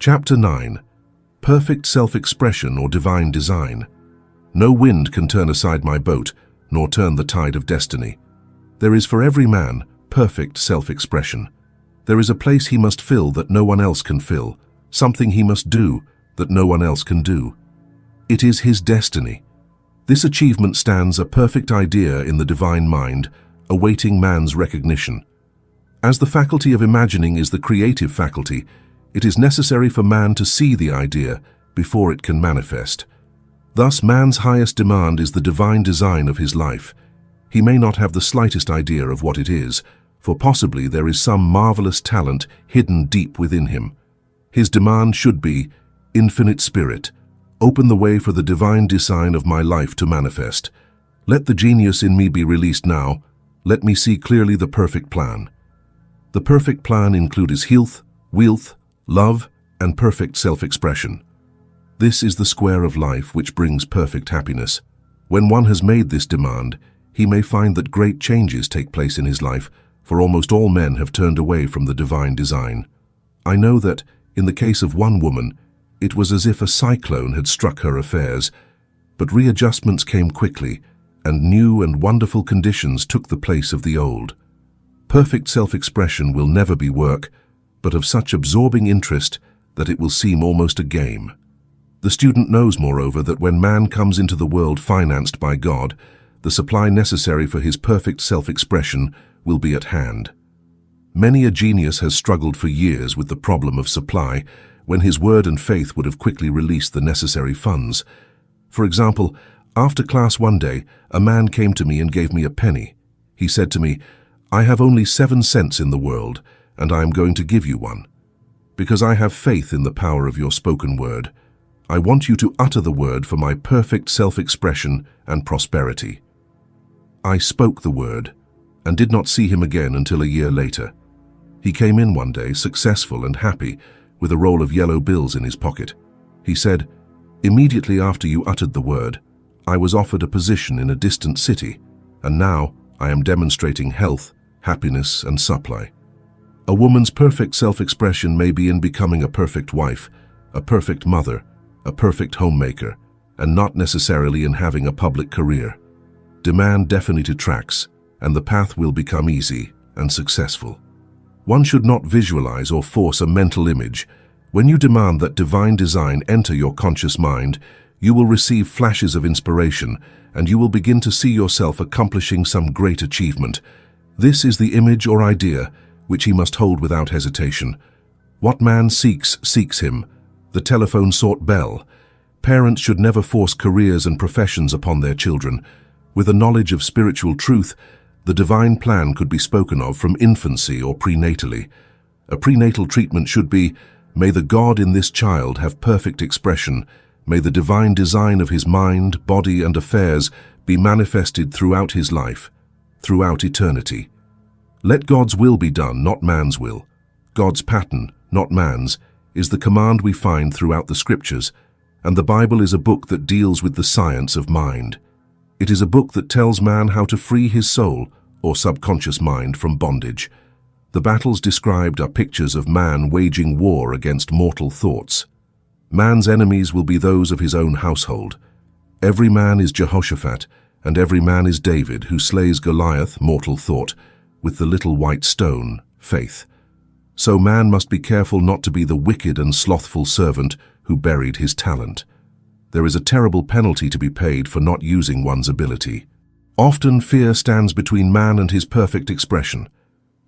Chapter 9. Perfect Self-Expression or Divine Design. No wind can turn aside my boat, nor turn the tide of destiny. There is for every man perfect self-expression. There is a place he must fill that no one else can fill, something he must do that no one else can do. It is his destiny. This achievement stands a perfect idea in the divine mind, awaiting man's recognition. As the faculty of imagining is the creative faculty, it is necessary for man to see the idea before it can manifest. Thus, man's highest demand is the divine design of his life. He may not have the slightest idea of what it is, for possibly there is some marvelous talent hidden deep within him. His demand should be, Infinite Spirit, open the way for the divine design of my life to manifest. Let the genius in me be released now. Let me see clearly the perfect plan. The perfect plan includes health, wealth, love, and perfect self-expression. This is the square of life which brings perfect happiness. When one has made this demand, he may find that great changes take place in his life, for almost all men have turned away from the divine design. I know that, in the case of one woman, it was as if a cyclone had struck her affairs, but readjustments came quickly, and new and wonderful conditions took the place of the old. Perfect self-expression will never be work, but of such absorbing interest that it will seem almost a game. The student knows, moreover, that when man comes into the world financed by God, the supply necessary for his perfect self-expression will be at hand. Many a genius has struggled for years with the problem of supply, when his word and faith would have quickly released the necessary funds. For example, after class one day, a man came to me and gave me a penny. He said to me, "I have only 7 cents in the world, and I am going to give you one. Because I have faith in the power of your spoken word. I want you to utter the word for my perfect self-expression and prosperity." I spoke the word, and did not see him again until a year later. He came in one day, successful and happy, with a roll of yellow bills in his pocket. He said, "Immediately after you uttered the word, I was offered a position in a distant city, and now I am demonstrating health, happiness, and supply." A woman's perfect self-expression may be in becoming a perfect wife, a perfect mother, a perfect homemaker, and not necessarily in having a public career. Demand definitely attracts, and the path will become easy and successful. One should not visualize or force a mental image. When you demand that divine design enter your conscious mind, you will receive flashes of inspiration, and you will begin to see yourself accomplishing some great achievement. This is the image or idea which he must hold without hesitation. What man seeks, seeks him. The telephone sought Bell. Parents should never force careers and professions upon their children. With a knowledge of spiritual truth, the divine plan could be spoken of from infancy or prenatally. A prenatal treatment should be, may the God in this child have perfect expression, may the divine design of his mind, body, and affairs be manifested throughout his life, throughout eternity. Let God's will be done, not man's will. God's pattern, not man's, is the command we find throughout the scriptures, and the Bible is a book that deals with the science of mind. It is a book that tells man how to free his soul or subconscious mind from bondage. The battles described are pictures of man waging war against mortal thoughts. Man's enemies will be those of his own household. Every man is Jehoshaphat, and every man is David, who slays Goliath, mortal thought, with the little white stone, faith. So man must be careful not to be the wicked and slothful servant who buried his talent. There is a terrible penalty to be paid for not using one's ability. Often fear stands between man and his perfect expression.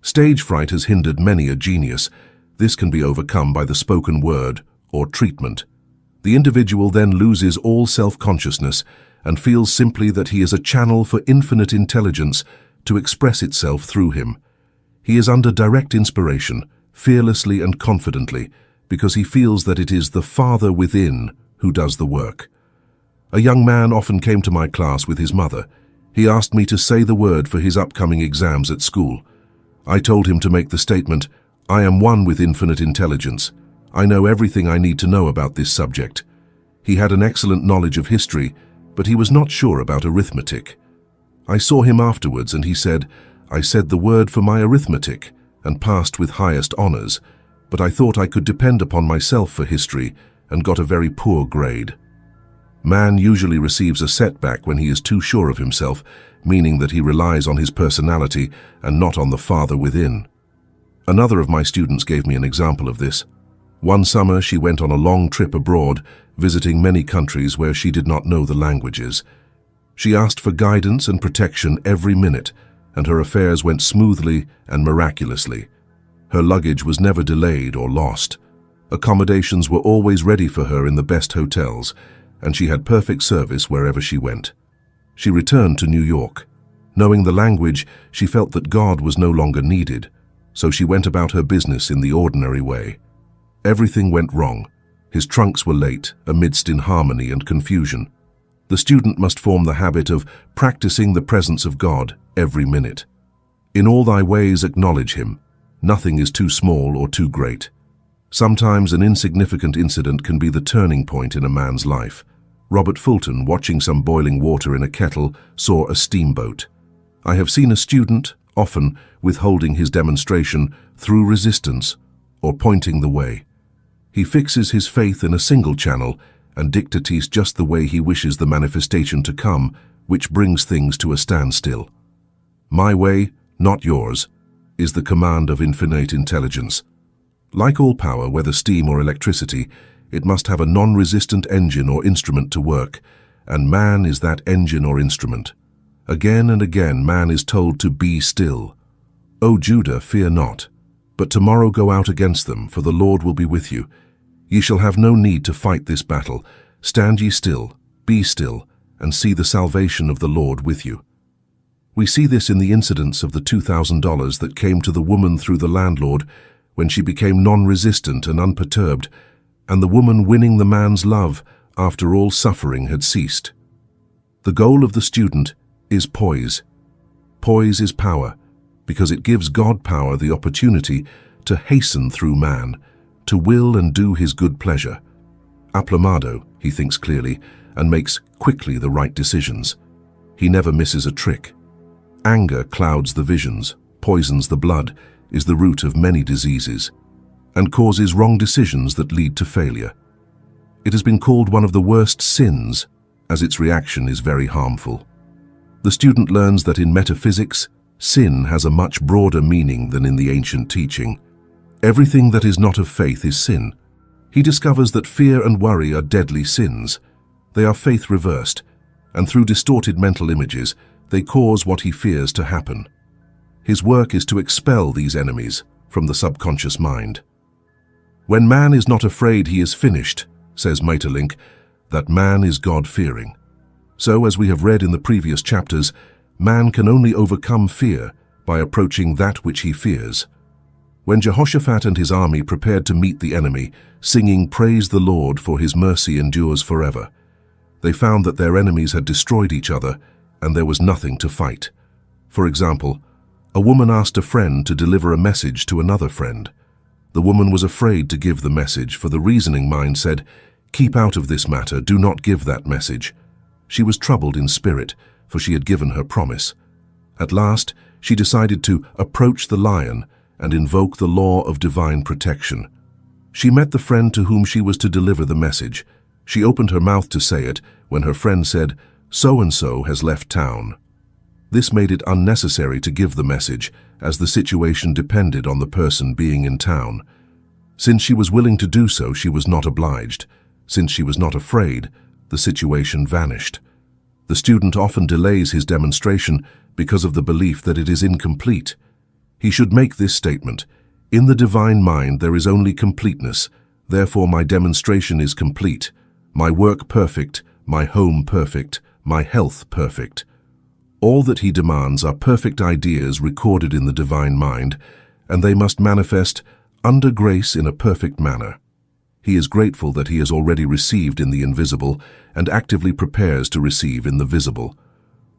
Stage fright has hindered many a genius. This can be overcome by the spoken word or treatment. The individual then loses all self-consciousness and feels simply that he is a channel for infinite intelligence to express itself through him. He is under direct inspiration, fearlessly and confidently, because he feels that it is the Father within who does the work. A young man often came to my class with his mother. He asked me to say the word for his upcoming exams at school. I told him to make the statement, "I am one with infinite intelligence. I know everything I need to know about this subject." He had an excellent knowledge of history, but he was not sure about arithmetic. I saw him afterwards, and he said, "I said the word for my arithmetic and passed with highest honors. but I thought I could depend upon myself for history and got a very poor grade. Man usually receives a setback when he is too sure of himself, meaning that he relies on his personality and not on the Father within. Another of my students gave me an example of this. One summer she went on a long trip abroad, visiting many countries where she did not know the languages. She asked for guidance and protection every minute, and her affairs went smoothly and miraculously. Her luggage was never delayed or lost. Accommodations were always ready for her in the best hotels, and she had perfect service wherever she went. She returned to New York. Knowing the language, she felt that God was no longer needed, so she went about her business in the ordinary way. Everything went wrong. His trunks were late, amidst inharmony and confusion. The student must form the habit of practicing the presence of God every minute. In all thy ways acknowledge him. Nothing is too small or too great. Sometimes an insignificant incident can be the turning point in a man's life. Robert Fulton, watching some boiling water in a kettle, saw a steamboat. I have seen a student, often withholding his demonstration through resistance or pointing the way. He fixes his faith in a single channel and dictates just the way he wishes the manifestation to come, which brings things to a standstill. My way, not yours, is the command of infinite intelligence. Like all power, whether steam or electricity, it must have a non-resistant engine or instrument to work, and man is that engine or instrument. Again and again man is told to be still. O Judah, fear not, but tomorrow go out against them, for the Lord will be with you. Ye shall have no need to fight this battle. Stand ye still, be still, and see the salvation of the Lord with you. We see this in the incidents of the $2,000 that came to the woman through the landlord when she became non-resistant and unperturbed, and the woman winning the man's love after all suffering had ceased. The goal of the student is poise. Poise is power, because it gives God power the opportunity to hasten through man, to will and do his good pleasure. Aplamado, he thinks clearly, and makes quickly the right decisions. He never misses a trick. Anger clouds the visions, poisons the blood, is the root of many diseases, and causes wrong decisions that lead to failure. It has been called one of the worst sins, as its reaction is very harmful. The student learns that in metaphysics, sin has a much broader meaning than in the ancient teaching. Everything that is not of faith is sin. He discovers that fear and worry are deadly sins. They are faith reversed, and through distorted mental images, they cause what he fears to happen. His work is to expel these enemies from the subconscious mind. When man is not afraid he is finished, says Maeterlinck, that man is God-fearing. So, as we have read in the previous chapters, man can only overcome fear by approaching that which he fears. When Jehoshaphat and his army prepared to meet the enemy, singing "Praise the Lord, for his mercy endures forever," they found that their enemies had destroyed each other and there was nothing to fight. For example, a woman asked a friend to deliver a message to another friend. The woman was afraid to give the message, for the reasoning mind said, "Keep out of this matter, do not give that message." She was troubled in spirit, for she had given her promise. At last, she decided to approach the lion and invoke the law of divine protection. She met the friend to whom she was to deliver the message. She opened her mouth to say it when her friend said, "So-and-so has left town." This made it unnecessary to give the message, as the situation depended on the person being in town. Since she was willing to do so, she was not obliged. Since she was not afraid, the situation vanished. The student often delays his demonstration because of the belief that it is incomplete. He should make this statement: "In the divine mind there is only completeness, therefore my demonstration is complete, my work perfect, my home perfect, my health perfect." All that he demands are perfect ideas recorded in the divine mind, and they must manifest under grace in a perfect manner. He is grateful that he has already received in the invisible and actively prepares to receive in the visible.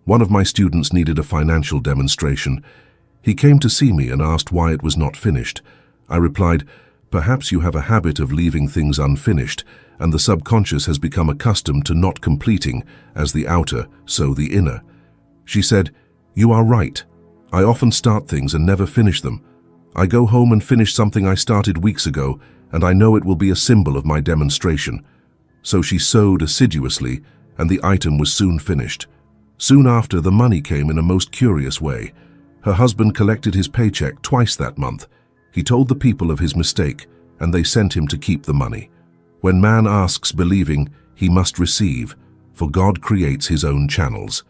One of my students needed a financial demonstration. He came to see me and asked why it was not finished. I replied, "Perhaps you have a habit of leaving things unfinished, and the subconscious has become accustomed to not completing, as the outer, so the inner." She said, "You are right. I often start things and never finish them. I go home and finish something I started weeks ago, and I know it will be a symbol of my demonstration. So she sewed assiduously, and the item was soon finished. Soon after, the money came in a most curious way. Her husband collected his paycheck twice that month. He told the people of his mistake, and they sent him to keep the money. When man asks, believing, he must receive, for God creates his own channels.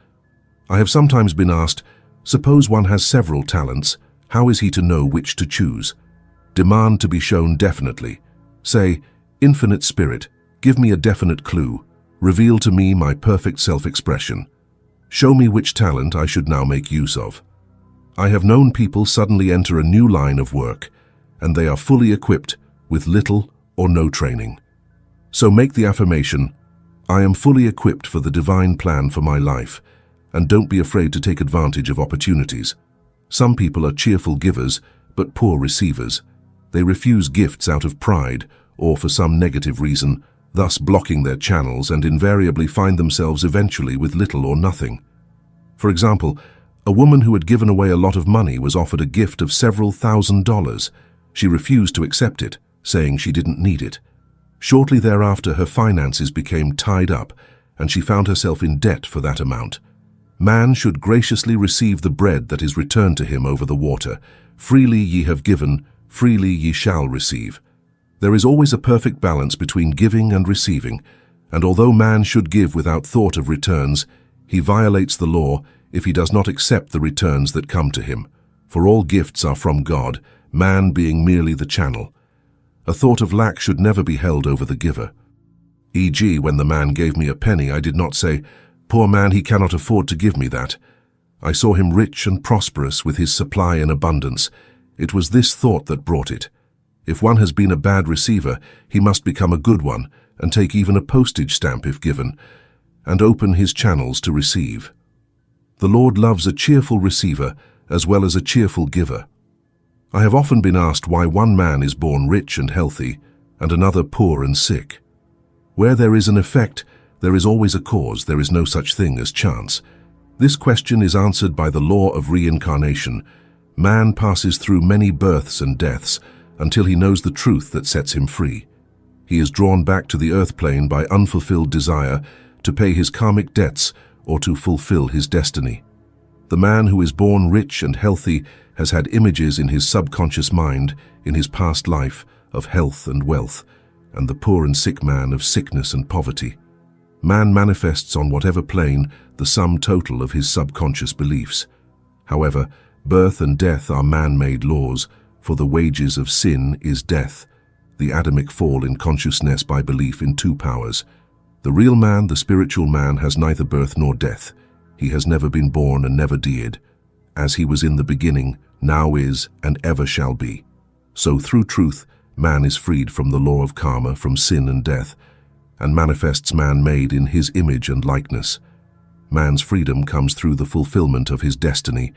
I have sometimes been asked, suppose one has several talents, how is he to know which to choose? Demand to be shown definitely. Say, Infinite Spirit, give me a definite clue. Reveal to me my perfect self-expression. Show me which talent I should now make use of. I have known people suddenly enter a new line of work, and they are fully equipped with little or no training. So make the affirmation, I am fully equipped for the divine plan for my life, and don't be afraid to take advantage of opportunities. Some people are cheerful givers, but poor receivers. They refuse gifts out of pride or for some negative reason, thus blocking their channels, and invariably find themselves eventually with little or nothing. For example, a woman who had given away a lot of money was offered a gift of several $1,000s. She refused to accept it, saying she didn't need it. Shortly thereafter, her finances became tied up, and she found herself in debt for that amount. Man should graciously receive the bread that is returned to him over the water. Freely ye have given, freely ye shall receive. There is always a perfect balance between giving and receiving, and although man should give without thought of returns, he violates the law if he does not accept the returns that come to him. For all gifts are from God, man being merely the channel. A thought of lack should never be held over the giver. E.g., when the man gave me a penny, I did not say, "Poor man, he cannot afford to give me that." I saw him rich and prosperous with his supply in abundance. It was this thought that brought it. If one has been a bad receiver, he must become a good one and take even a postage stamp if given, and open his channels to receive. The Lord loves a cheerful receiver as well as a cheerful giver. I have often been asked why one man is born rich and healthy and another poor and sick. Where there is an effect, there is always a cause. There is no such thing as chance. This question is answered by the law of reincarnation. Man passes through many births and deaths until he knows the truth that sets him free. He is drawn back to the earth plane by unfulfilled desire to pay his karmic debts or to fulfill his destiny. The man who is born rich and healthy has had images in his subconscious mind in his past life of health and wealth, and the poor and sick man of sickness and poverty. Man manifests on whatever plane the sum total of his subconscious beliefs. However, birth and death are man-made laws, for the wages of sin is death, the Adamic fall in consciousness by belief in two powers. The real man, the spiritual man, has neither birth nor death. He has never been born and never did. As he was in the beginning, now is, and ever shall be. So through truth, man is freed from the law of karma, from sin and death, and manifests man made in his image and likeness. Man's freedom comes through the fulfillment of his destiny,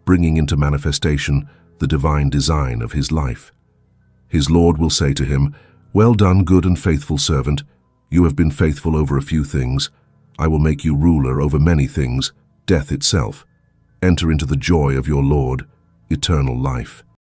bringing into manifestation the divine design of his life. His Lord will say to him, "Well done, good and faithful servant. You have been faithful over a few things. I will make you ruler over many things, death itself. Enter into the joy of your Lord, eternal life."